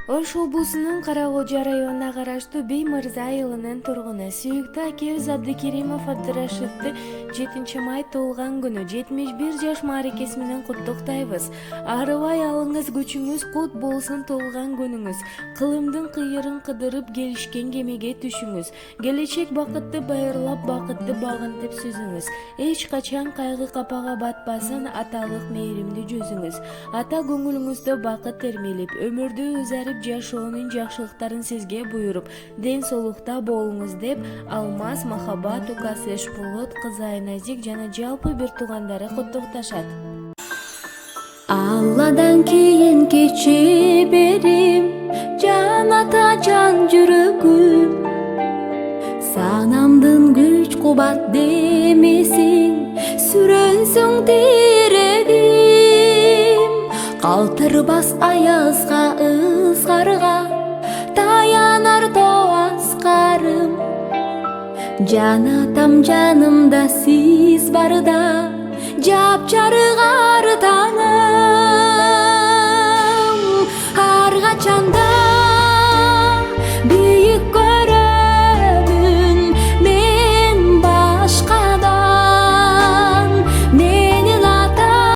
Ош облусунун Кара Кожо районуна караштуу Бей Мырза айылынын тургуну сүйүктүү акебиз Абдыкеримов Абдырашидти 7 май туулган күнү 71 жаш мааракеси менен куттуктайбыз. Арыбай алыңыз, күчүңүз кут болсун туулган күнүңүз. Кылымдын кыйырын кыдырып келишкен кемеге түшүңүз. Келечек бакытты байырлап, бакытты багынтып сүзүңүз. Эч качан кайгы капага батпасын, аталык мээримдүү жүзүңүз. Ата көңүлүңүздө бакыт термелип, өмүрдү өзарып жашоонун жакшылыктарын сизге буйруп, ден соолукта болуңуз деп Алмаз, Махабат укасы Эшполот, кызы Айназик жана жалпы бир туугандары куттукташат. Алладан кийин кече берим, жан ата жан жүрөгүм. Санамдын күч кубат демесин, сүрөнсүң тирегим. Калтырбас аязга, ызгарга, таянар тоас карым. Жан атам жанымда сиз барда, жапжарык